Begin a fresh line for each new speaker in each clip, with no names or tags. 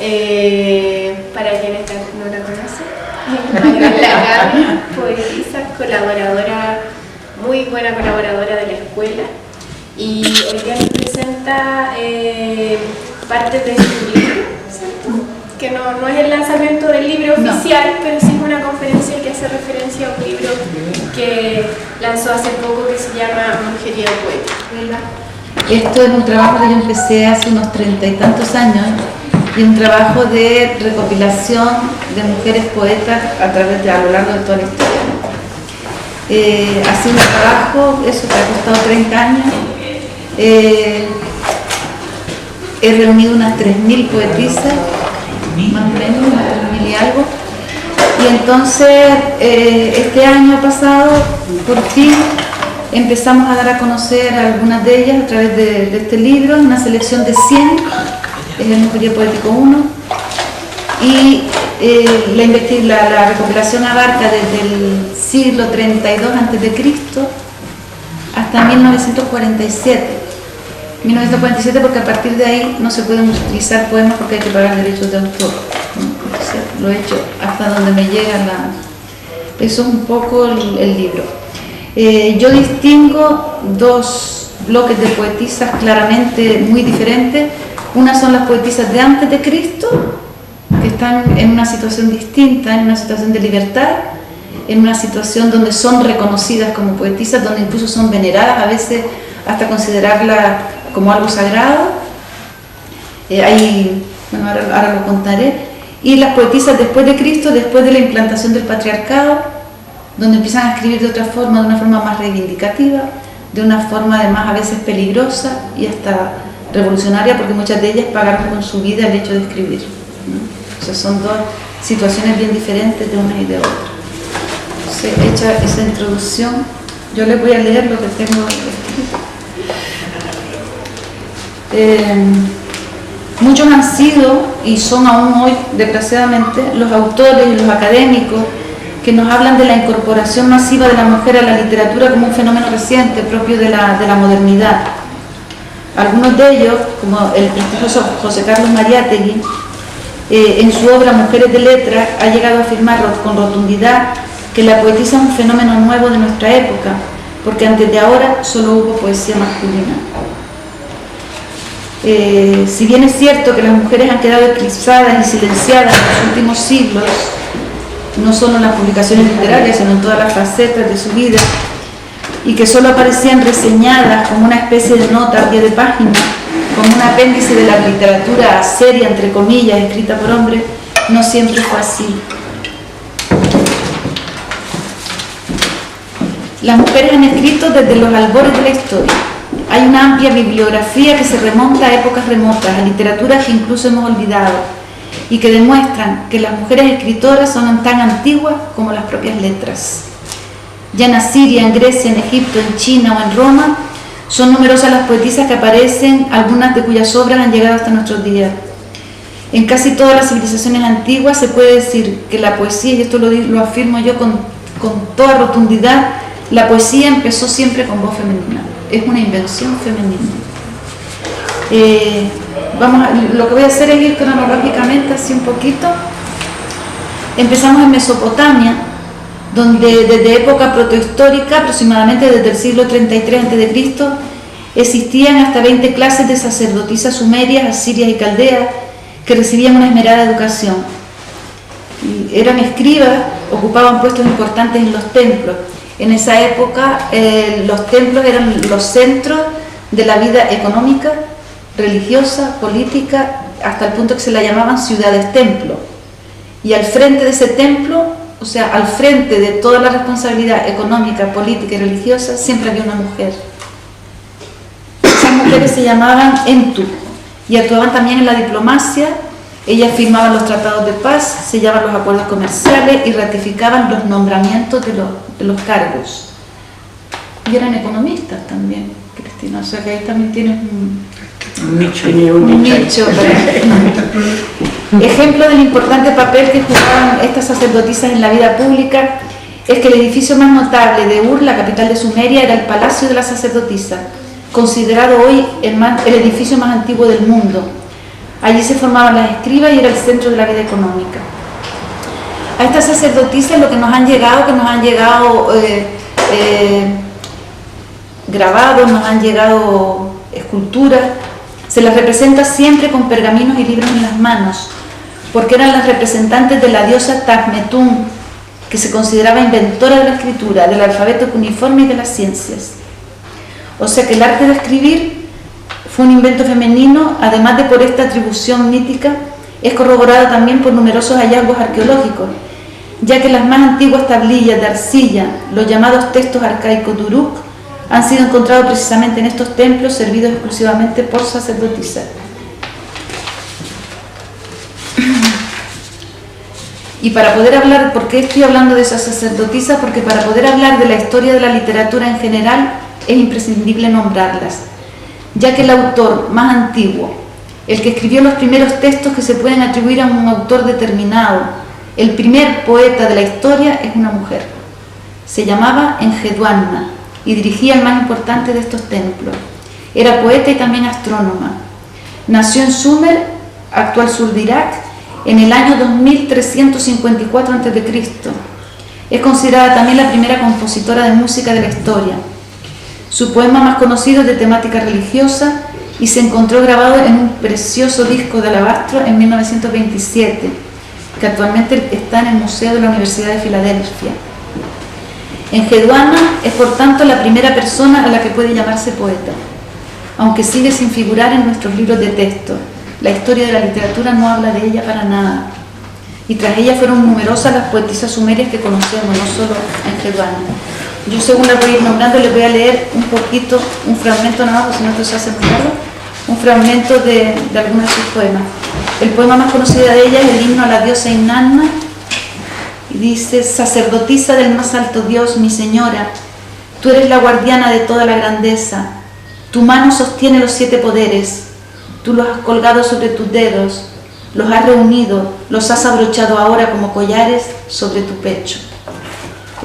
Para quienes no la conocen, Magdalena Gaby, poetisa, colaboradora, muy buena colaboradora de la escuela, y hoy día nos presenta parte de su libro, ¿cierto? Que no es el lanzamiento del libro oficial, pero sí es una conferencia que hace referencia a un libro que lanzó hace poco que se llama Mujería Poética, ¿verdad?
Esto es un trabajo que yo empecé hace unos 30 y tantos años, y un trabajo de recopilación de mujeres poetas a lo largo de toda la historia. Ha sido un trabajo, eso que ha costado 30 años. He reunido unas 3.000 poetisas, más o menos, unas 3.000 y algo. Y entonces, este año pasado, por fin, empezamos a dar a conocer a algunas de ellas a través de este libro, una selección de 100, es el Mujería Poético 1, y la recopilación abarca desde el siglo 32 a.C. hasta 1947, porque a partir de ahí no se pueden utilizar poemas porque hay que pagar derechos de autor, ¿no? Entonces, lo he hecho hasta donde me llega eso es un poco el libro. Yo distingo dos bloques de poetisas claramente muy diferentes. Una son las poetisas de antes de Cristo, que están en una situación distinta, en una situación de libertad, en una situación donde son reconocidas como poetisas, donde incluso son veneradas, a veces hasta considerarlas como algo sagrado. Ahora lo contaré. Y las poetisas después de Cristo, después de la implantación del patriarcado, donde empiezan a escribir de otra forma, de una forma más reivindicativa, de una forma además a veces peligrosa y hasta revolucionaria, porque muchas de ellas pagaron con su vida el hecho de escribir, ¿no? O sea, son dos situaciones bien diferentes de una y de otra. Entonces, hecha esa introducción, yo les voy a leer lo que tengo escrito. Muchos han sido y son aún hoy, desgraciadamente, los autores y los académicos que nos hablan de la incorporación masiva de la mujer a la literatura como un fenómeno reciente, propio de la modernidad. Algunos de ellos, como el prestigioso José Carlos Mariátegui, en su obra Mujeres de Letras, ha llegado a afirmar con rotundidad que la poetisa es un fenómeno nuevo de nuestra época, porque antes de ahora solo hubo poesía masculina. Si bien es cierto que las mujeres han quedado eclipsadas y silenciadas en los últimos siglos, no solo en las publicaciones literarias, sino en todas las facetas de su vida, y que solo aparecían reseñadas como una especie de nota a pie de página, como un apéndice de la literatura seria, entre comillas, escrita por hombres, no siempre fue así. Las mujeres han escrito desde los albores de la historia. Hay una amplia bibliografía que se remonta a épocas remotas, a literaturas que incluso hemos olvidado, y que demuestran que las mujeres escritoras son tan antiguas como las propias letras. Ya en Asiria, en Grecia, en Egipto, en China o en Roma, son numerosas las poetisas que aparecen, algunas de cuyas obras han llegado hasta nuestros días. En casi todas las civilizaciones antiguas se puede decir que la poesía, y esto lo afirmo yo con toda rotundidad, la poesía empezó siempre con voz femenina. Es una invención femenina. Lo que voy a hacer es ir cronológicamente así un poquito. Empezamos en Mesopotamia, donde desde época protohistórica, aproximadamente desde el siglo 33 a.C., existían hasta 20 clases de sacerdotisas sumerias, asirias y caldeas que recibían una esmerada educación. Y eran escribas, ocupaban puestos importantes en los templos. En esa época los templos eran los centros de la vida económica, religiosa, política, hasta el punto que se la llamaban ciudades-templo. Y al frente de ese templo, o sea, al frente de toda la responsabilidad económica, política y religiosa, siempre había una mujer. Esas mujeres se llamaban Entu y actuaban también en la diplomacia. Ellas firmaban los tratados de paz, sellaban los acuerdos comerciales y ratificaban los nombramientos de los cargos. Y eran economistas también, Cristina, o sea que ahí también tienes un nicho. Ejemplo del importante papel que jugaban estas sacerdotisas en la vida pública es que el edificio más notable de Ur, la capital de Sumeria, era el Palacio de la Sacerdotisa, considerado hoy el edificio más antiguo del mundo. Allí se formaban las escribas y era el centro de la vida económica. A estas sacerdotisas lo que nos han llegado grabados, nos han llegado esculturas, se las representa siempre con pergaminos y libros en las manos, porque eran las representantes de la diosa Tasmetún, que se consideraba inventora de la escritura, del alfabeto cuneiforme y de las ciencias. O sea que el arte de escribir fue un invento femenino, además de por esta atribución mítica, es corroborado también por numerosos hallazgos arqueológicos, ya que las más antiguas tablillas de arcilla, los llamados textos arcaicos de Uruk, han sido encontrados precisamente en estos templos servidos exclusivamente por sacerdotisas. Y para poder hablar, ¿por qué estoy hablando de esas sacerdotisas? Porque para poder hablar de la historia de la literatura en general es imprescindible nombrarlas, ya que el autor más antiguo, el que escribió los primeros textos que se pueden atribuir a un autor determinado, el primer poeta de la historia, es una mujer. Se llamaba Enheduanna y dirigía el más importante de estos templos. Era poeta y también astrónoma. Nació en Sumer, actual sur de Irak, en el año 2354 a.C. Es considerada también la primera compositora de música de la historia. Su poema más conocido es de temática religiosa y se encontró grabado en un precioso disco de alabastro en 1927, que actualmente está en el Museo de la Universidad de Filadelfia. Enheduanna es por tanto la primera persona a la que puede llamarse poeta, aunque sigue sin figurar en nuestros libros de texto. La historia de la literatura no habla de ella para nada. Y tras ella fueron numerosas las poetisas sumerias que conocemos, no solo Enheduanna. Yo, según la voy a ir nombrando, les voy a leer un poquito, un fragmento nada más, si no esto se hace muy largo, un fragmento de algunos de sus poemas. El poema más conocido de ella es el himno a la diosa Inanna, y dice: sacerdotisa del más alto Dios, mi señora, tú eres la guardiana de toda la grandeza, tu mano sostiene los 7 poderes, tú los has colgado sobre tus dedos, los has reunido, los has abrochado ahora como collares sobre tu pecho.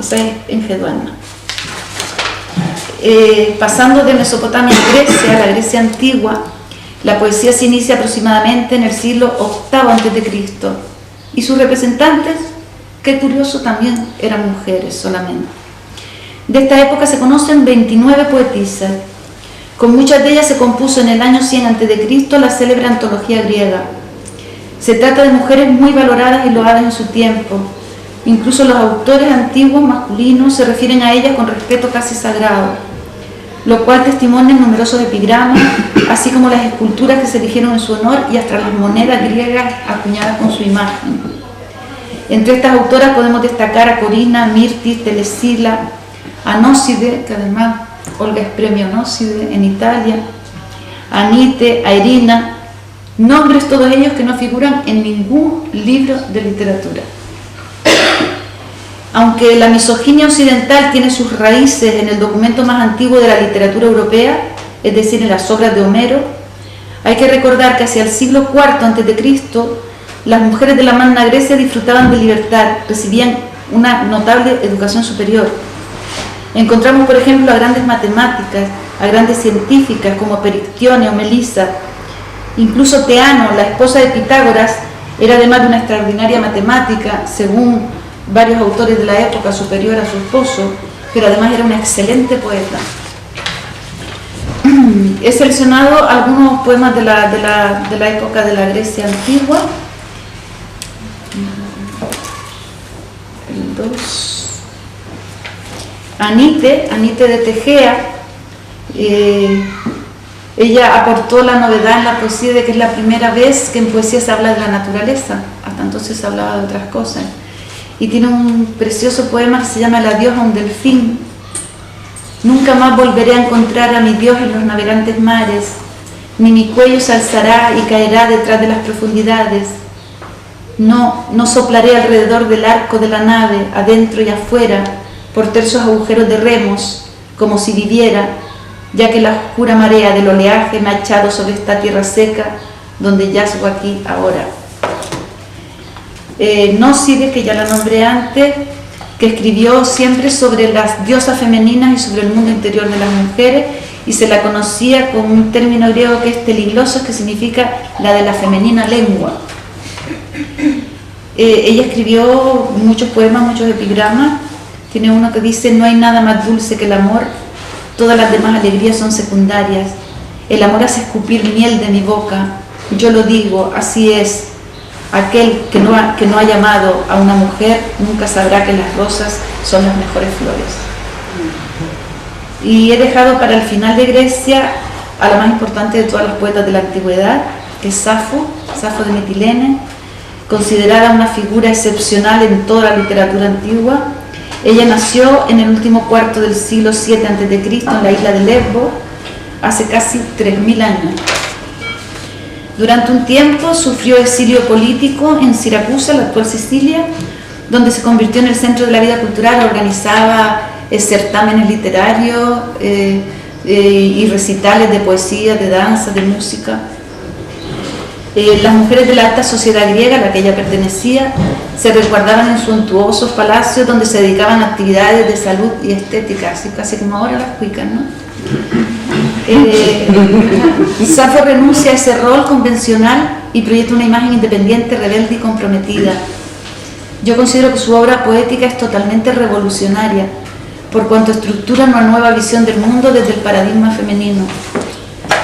Esa es Enheduanna. Pasando de Mesopotamia a Grecia, la Grecia antigua, la poesía se inicia aproximadamente en el siglo VIII a.C. y sus representantes, qué curioso, también eran mujeres solamente. De esta época se conocen 29 poetisas. Con muchas de ellas se compuso en el año 100 a.C. la célebre antología griega. Se trata de mujeres muy valoradas y loadas en su tiempo. Incluso los autores antiguos masculinos se refieren a ellas con respeto casi sagrado, lo cual testimonian numerosos epigramas, así como las esculturas que se erigieron en su honor y hasta las monedas griegas acuñadas con su imagen. Entre estas autoras podemos destacar a Corina, Mirtis, Telesila, a Nóside, que además Olga es premio Nóside en Italia, a Anite, a Irina, nombres todos ellos que no figuran en ningún libro de literatura. Aunque la misoginia occidental tiene sus raíces en el documento más antiguo de la literatura europea, es decir, en las obras de Homero, hay que recordar que hacia el siglo IV a.C., las mujeres de la Magna Grecia disfrutaban de libertad, recibían una notable educación superior. Encontramos, por ejemplo, a grandes matemáticas, a grandes científicas como Perictione o Melisa. Incluso Teano, la esposa de Pitágoras, era además de una extraordinaria matemática, según varios autores de la época, superior a su esposo, pero además era una excelente poeta. He seleccionado algunos poemas de la época de la Grecia antigua. Anite de Tegea, ella aportó la novedad en la poesía de que es la primera vez que en poesía se habla de la naturaleza, hasta entonces se hablaba de otras cosas, y tiene un precioso poema que se llama El adiós a un delfín. Nunca más volveré a encontrar a mi Dios en los navegantes mares, ni mi cuello se alzará y caerá detrás de las profundidades. No soplaré alrededor del arco de la nave, adentro y afuera, por tersos agujeros de remos, como si viviera, ya que la oscura marea del oleaje me ha echado sobre esta tierra seca, donde yazgo aquí ahora. Nóside, que ya la nombré antes, que escribió siempre sobre las diosas femeninas y sobre el mundo interior de las mujeres, y se la conocía con un término griego que es teliglosos, que significa la de la femenina lengua. Ella escribió muchos poemas, muchos epigramas. Tiene uno que dice: no hay nada más dulce que el amor, todas las demás alegrías son secundarias. El amor hace escupir miel de mi boca, yo lo digo, así es. Aquel que no haya amado a una mujer nunca sabrá que las rosas son las mejores flores. Y he dejado para el final de Grecia a la más importante de todas las poetas de la antigüedad, que es Safo de Mitilene, considerada una figura excepcional en toda la literatura antigua. Ella nació en el último cuarto del siglo VII a.C. en la isla de Lesbos, hace casi 3000 años. Durante un tiempo sufrió exilio político en Siracusa, la actual Sicilia, donde se convirtió en el centro de la vida cultural. Organizaba certámenes literarios y recitales de poesía, de danza, de música. Las mujeres de la alta sociedad griega a la que ella pertenecía se resguardaban en suntuosos palacios donde se dedicaban a actividades de salud y estética, así casi como ahora las cuicas, ¿no? Safo renuncia a ese rol convencional y proyecta una imagen independiente, rebelde y comprometida. Yo considero que su obra poética es totalmente revolucionaria, por cuanto estructura una nueva visión del mundo desde el paradigma femenino.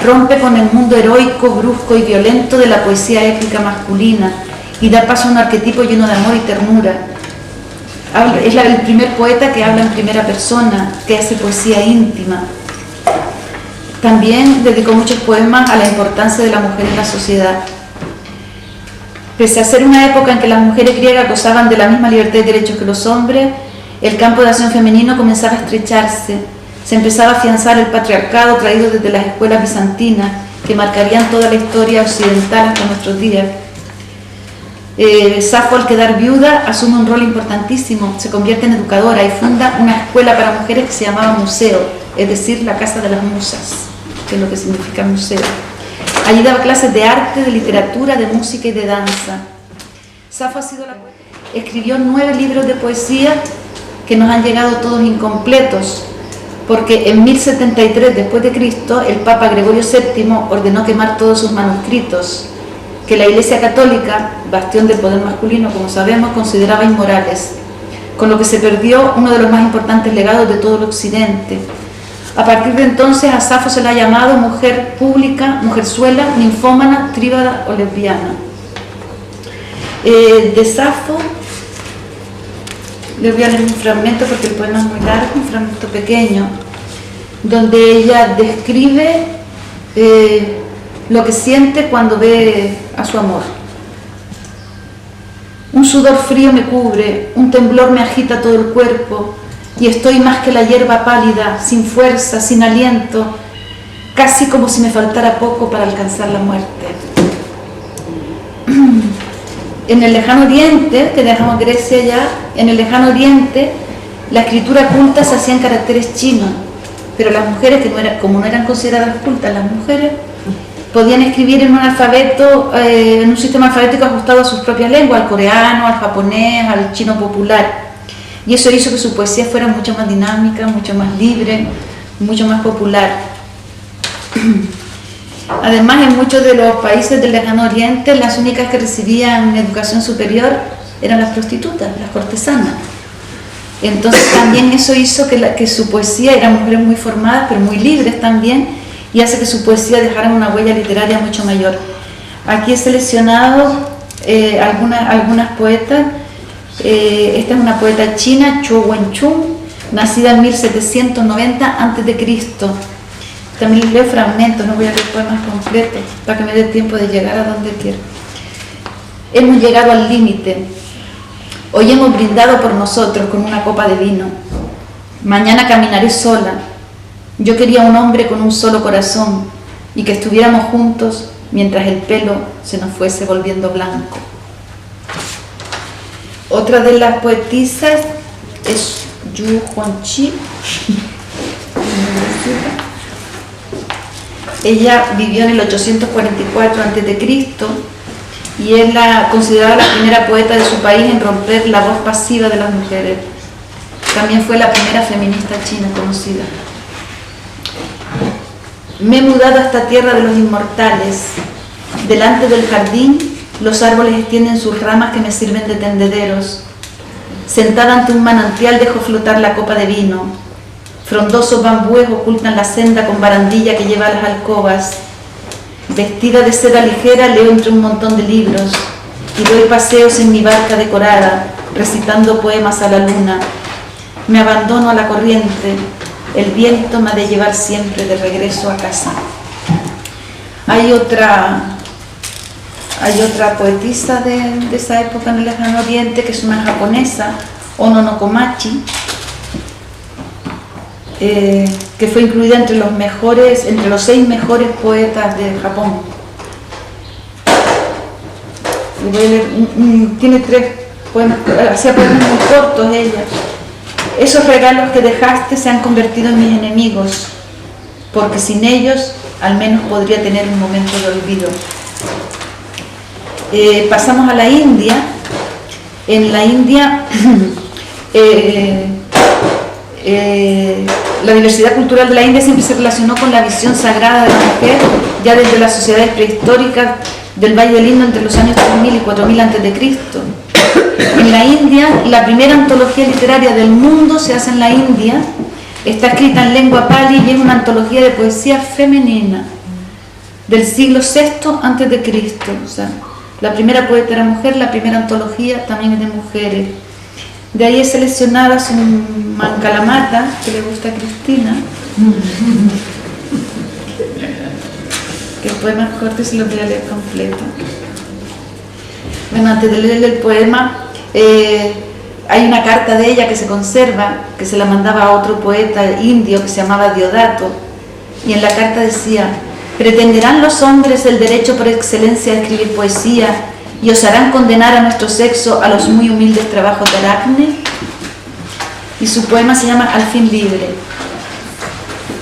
Rompe con el mundo heroico, brusco y violento de la poesía épica masculina y da paso a un arquetipo lleno de amor y ternura. Es el primer poeta que habla en primera persona, que hace poesía íntima. También dedicó muchos poemas a la importancia de la mujer en la sociedad. Pese a ser una época en que las mujeres griegas gozaban de la misma libertad y derechos que los hombres, el campo de acción femenino comenzaba a estrecharse. Se empezaba a afianzar el patriarcado traído desde las escuelas bizantinas, que marcarían toda la historia occidental hasta nuestros días. Safo, al quedar viuda, asume un rol importantísimo, se convierte en educadora y funda una escuela para mujeres que se llamaba Museo, es decir, la Casa de las Musas, que es lo que significa museo. Allí daba clases de arte, de literatura, de música y de danza. Safo ha sido escribió 9 libros de poesía que nos han llegado todos incompletos, porque en 1073 después de Cristo el Papa Gregorio VII ordenó quemar todos sus manuscritos, que la Iglesia Católica, bastión del poder masculino, como sabemos, consideraba inmorales, con lo que se perdió uno de los más importantes legados de todo el Occidente. A partir de entonces a Safo se la ha llamado mujer pública, mujerzuela, ninfómana, tríbada o lesbiana. De Safo les voy a leer un fragmento porque el poema es muy largo, un fragmento pequeño, donde ella describe lo que siente cuando ve a su amor. Un sudor frío me cubre, un temblor me agita todo el cuerpo y estoy más que la hierba pálida, sin fuerza, sin aliento, casi como si me faltara poco para alcanzar la muerte. En el lejano oriente, que dejamos Grecia ya, en el lejano oriente la escritura culta se hacía en caracteres chinos, pero las mujeres, como no eran consideradas cultas, las mujeres podían escribir en un alfabeto, en un sistema alfabético ajustado a sus propias lenguas, al coreano, al japonés, al chino popular. Y eso hizo que su poesía fuera mucho más dinámica, mucho más libre, mucho más popular. Además, en muchos de los países del lejano oriente, las únicas que recibían educación superior eran las prostitutas, las cortesanas. Entonces también eso hizo que su poesía, eran mujeres muy formadas, pero muy libres también, y hace que su poesía dejara una huella literaria mucho mayor. Aquí he seleccionado algunas poetas. Esta es una poeta china, Zhuo Wenchun, nacida en 1790 a.C. También les leo fragmentos, no voy a leer poemas completos, para que me dé tiempo de llegar a donde quiero. Hemos llegado al límite. Hoy hemos brindado por nosotros con una copa de vino. Mañana caminaré sola. Yo quería un hombre con un solo corazón y que estuviéramos juntos mientras el pelo se nos fuese volviendo blanco. Otra de las poetisas es Yu Huangqi. Ella vivió en el 844 a.C. y es considerada la primera poeta de su país en romper la voz pasiva de las mujeres. También fue la primera feminista china conocida. Me he mudado a esta tierra de los inmortales. Delante del jardín, los árboles extienden sus ramas que me sirven de tendederos. Sentada ante un manantial dejo flotar la copa de vino. Frondosos bambúes ocultan la senda con barandilla que lleva a las alcobas. Vestida de seda ligera leo entre un montón de libros y doy paseos en mi barca decorada, recitando poemas a la luna. Me abandono a la corriente, el viento me ha de llevar siempre de regreso a casa. Hay otra poetisa de esa época en el Lejano Oriente, que es una japonesa, Ono no Komachi, que fue incluida entre los 6 mejores poetas de Japón. Y voy a leer, tiene 3 poemas, hacía poemas muy cortos ella. Esos regalos que dejaste se han convertido en mis enemigos, porque sin ellos al menos podría tener un momento de olvido. Pasamos a la India. En la India la diversidad cultural de la India siempre se relacionó con la visión sagrada de la mujer, ya desde las sociedades prehistóricas del Valle del Indo entre los años 3000 y 4000 a.C. En la India, la primera antología literaria del mundo se hace en la India, está escrita en lengua pali y es una antología de poesía femenina del siglo VI a.C. O sea, la primera poeta era mujer, la primera antología también es de mujeres. De ahí he seleccionado un Mankalamata, que le gusta a Cristina, que el poema es corto y se lo voy a leer completo. Bueno, antes de leer el poema, hay una carta de ella que se conserva, que se la mandaba a otro poeta indio que se llamaba Diodato, y en la carta decía: ¿pretenderán los hombres el derecho por excelencia de escribir poesía y osarán condenar a nuestro sexo a los muy humildes trabajos de Aracne? Y su poema se llama Al fin libre.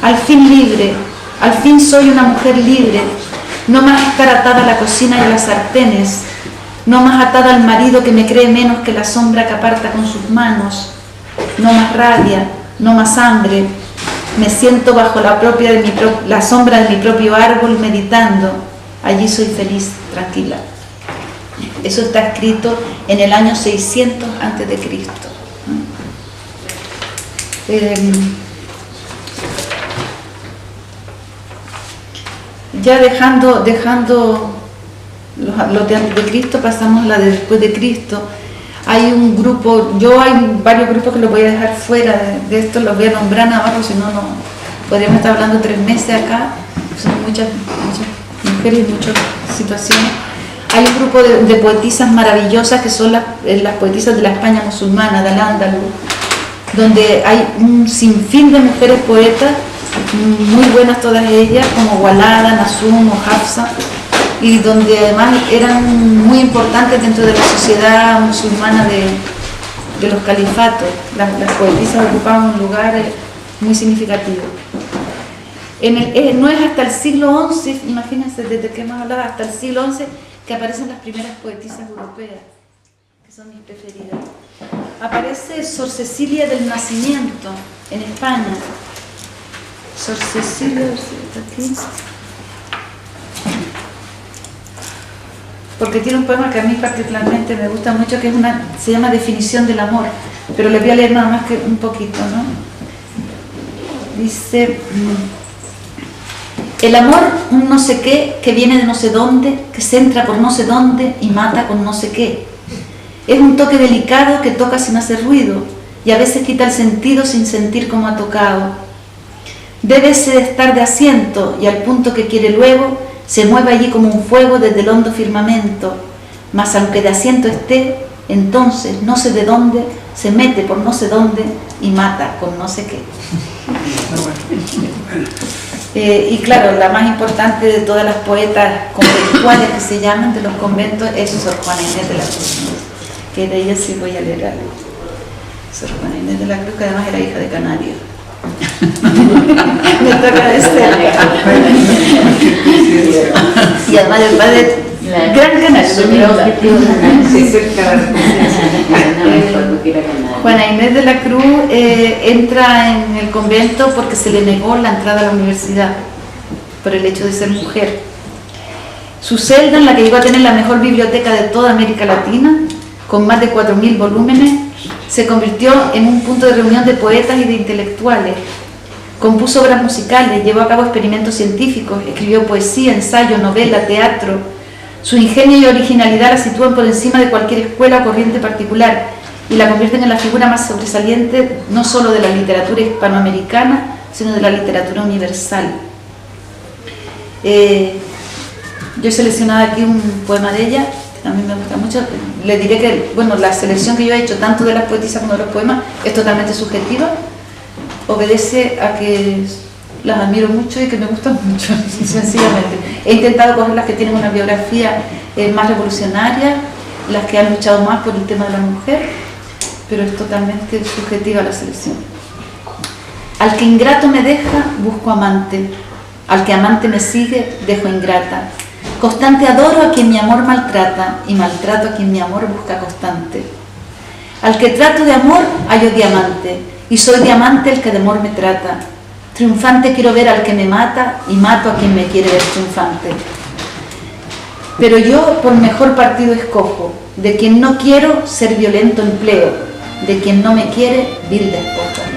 Al fin libre, al fin soy una mujer libre, no más estar atada a la cocina y a las sartenes, no más atada al marido que me cree menos que la sombra que aparta con sus manos, no más rabia, no más hambre, me siento bajo la sombra de mi propio árbol meditando, allí soy feliz, tranquila. Eso está escrito en el año 600 a.C. Ya dejando los de antes de Cristo, pasamos a la de después de Cristo. Hay un grupo, hay varios grupos que los voy a dejar fuera de esto, los voy a nombrar nada más, porque si no, podríamos estar hablando 3 meses acá. Son muchas mujeres y muchas situaciones. Hay un grupo de poetisas maravillosas que son las poetisas de la España musulmana, de Al-Ándalus, donde hay un sinfín de mujeres poetas, muy buenas todas ellas, como Walada, Nasum o Hafsa, y donde además eran muy importantes dentro de la sociedad musulmana de los califatos. Las poetisas ocupaban un lugar muy significativo. No es hasta el siglo XI, imagínense, desde que hemos hablado, hasta el siglo XI, que aparecen las primeras poetisas europeas, que son mis preferidas. Aparece Sor Cecilia del Nacimiento en España. Sor Cecilia, ¿está aquí? Porque tiene un poema que a mí particularmente me gusta mucho, que se llama Definición del amor, pero le voy a leer nada más que un poquito, ¿no? Dice: el amor, un no sé qué, que viene de no sé dónde, que se entra por no sé dónde y mata con no sé qué. Es un toque delicado que toca sin hacer ruido y a veces quita el sentido sin sentir cómo ha tocado. Debe de estar de asiento y al punto que quiere luego, se mueve allí como un fuego desde el hondo firmamento, mas aunque de asiento esté, entonces no sé de dónde, se mete por no sé dónde y mata con no sé qué. Y claro, la más importante de todas las poetas conventuales que se llaman de los conventos es Sor Juana Inés de la Cruz, que de ella sí voy a leer algo. Sor Juana Inés de la Cruz, que además era hija de Canario. Me toca de cerca. Y además el padre Gran Canario.
que era canaria.
Juana Inés de la Cruz entra en el convento porque se le negó la entrada a la universidad por el hecho de ser mujer. Su celda, en la que llegó a tener la mejor biblioteca de toda América Latina, con más de 4.000 volúmenes, se convirtió en un punto de reunión de poetas y de intelectuales. Compuso obras musicales, llevó a cabo experimentos científicos, escribió poesía, ensayo, novela, teatro. Su ingenio y originalidad la sitúan por encima de cualquier escuela o corriente particular y la convierten en la figura más sobresaliente no solo de la literatura hispanoamericana, sino de la literatura universal. Yo he seleccionado aquí un poema de ella, que también me gusta mucho. Le diré que, bueno, la selección que yo he hecho, tanto de las poetisas como de los poemas, es totalmente subjetiva. Obedece a que las admiro mucho y que me gustan mucho, sencillamente. He intentado coger las que tienen una biografía más revolucionaria, las que han luchado más por el tema de la mujer, pero es totalmente subjetiva la selección. Al que ingrato me deja, busco amante. Al que amante me sigue, dejo ingrata. Constante adoro a quien mi amor maltrata y maltrato a quien mi amor busca constante. Al que trato de amor, hallo diamante y soy diamante el que de amor me trata. Triunfante quiero ver al que me mata y mato a quien me quiere ver triunfante. Pero yo por mejor partido escojo, de quien no quiero ser violento empleo, de quien no me quiere vil despojo.